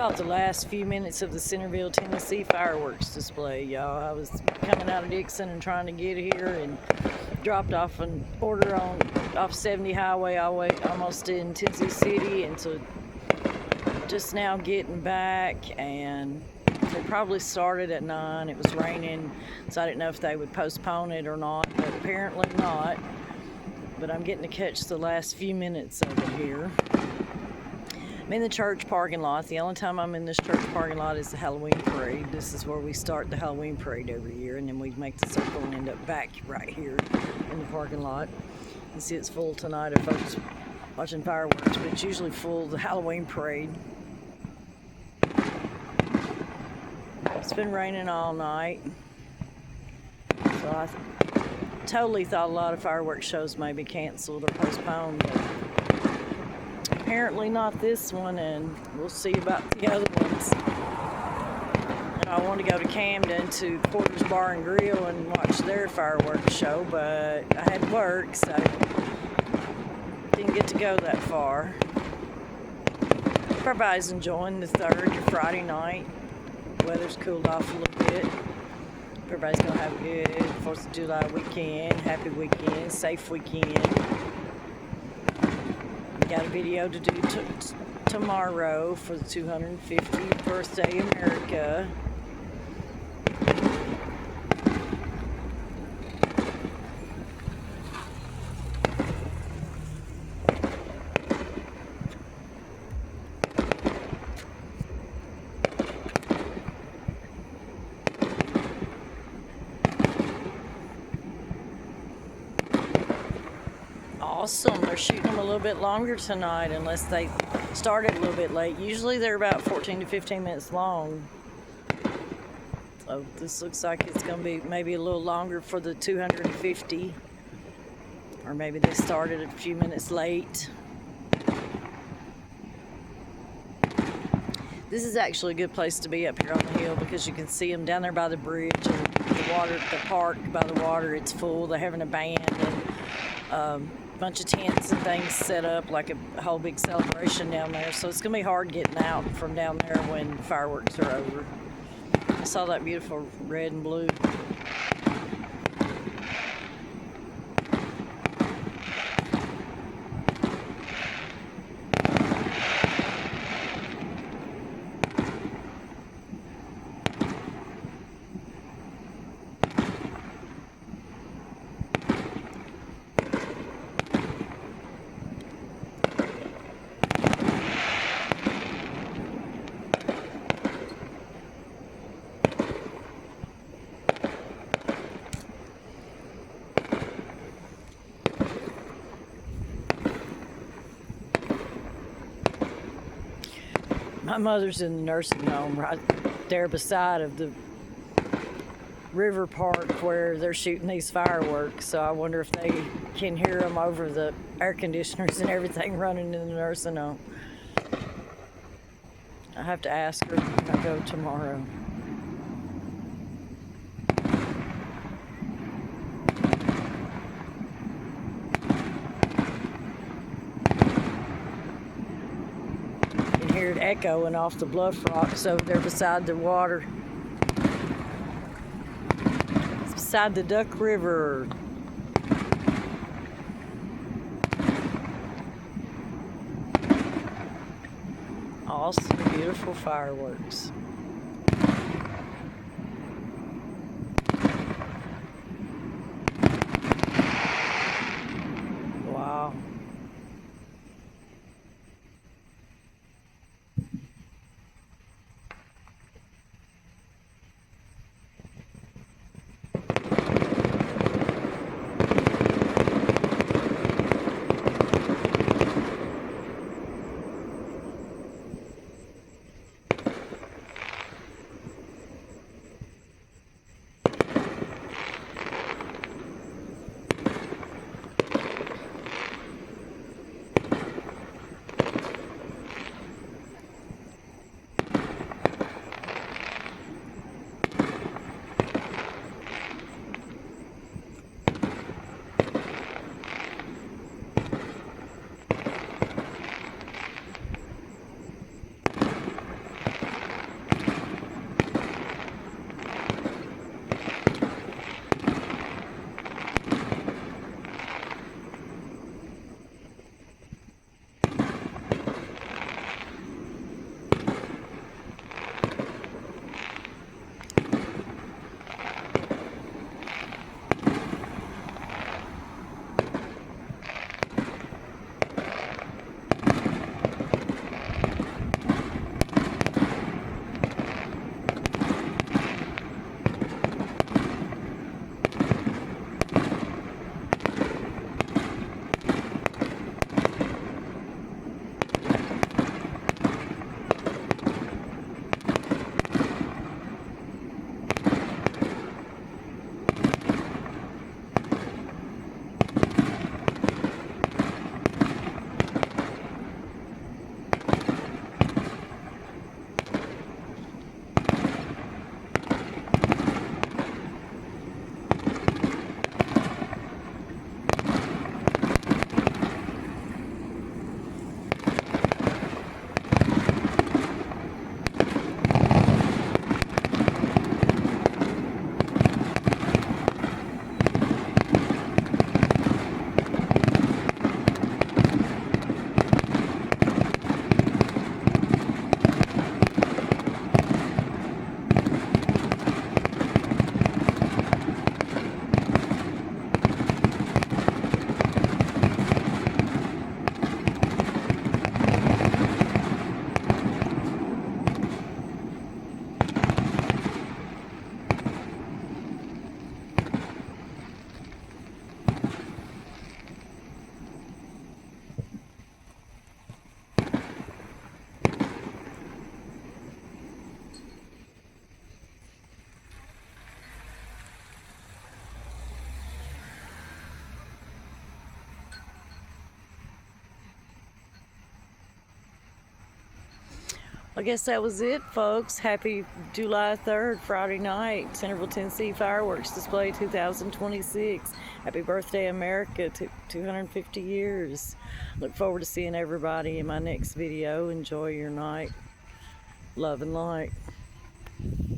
caught the last few minutes of the Centerville, Tennessee fireworks display, y'all. I was coming out of Dixon and trying to get here and dropped off an order off 70 Highway all the way almost in Tennessee City, and so just now getting back, and they probably started at 9. It was raining, so I didn't know if they would postpone it or not, but apparently not. But I'm getting to catch the last few minutes of it here. I'm in the church parking lot. The only time I'm in this church parking lot is the Halloween parade. This is where we start the Halloween parade every year, and then we make the circle and end up back right here in the parking lot. You see it's full tonight of folks watching fireworks, but it's usually full the Halloween parade. It's been raining all night, so I totally thought a lot of fireworks shows may be canceled or postponed, but apparently not this one, and we'll see about the other ones. And I want to go to Camden to Porter's Bar and Grill and watch their fireworks show, but I had work, so didn't get to go that far. Everybody's enjoying the 3rd, your Friday night. Weather's cooled off a little bit. Everybody's gonna have a good 4th of July weekend, happy weekend, safe weekend. Got a video to do tomorrow for the 250th birthday America. Awesome. They're shooting them a little bit longer tonight, unless they started a little bit late. Usually they're about 14 to 15 minutes long. So this looks like it's going to be maybe a little longer for the 250. Or maybe they started a few minutes late. This is actually a good place to be up here on the hill because you can see them down there by the bridge and the water, the park by the water. It's full. They're having a band and bunch of tents and things set up, like a whole big celebration down there, so it's gonna be hard getting out from down there when fireworks are over. I saw that beautiful red and blue. My mother's in the nursing home right there beside of the river park where they're shooting these fireworks, so I wonder if they can hear them over the air conditioners and everything running in the nursing home. I have to ask her when I go tomorrow. Hear it echoing off the bluff rocks over there beside the water. It's beside the Duck River. Awesome, beautiful fireworks. Wow. I guess that was it, folks. Happy July 3rd, Friday night, Centerville, Tennessee fireworks display 2026. Happy birthday, America, 250 years. Look forward to seeing everybody in my next video. Enjoy your night. Love and light.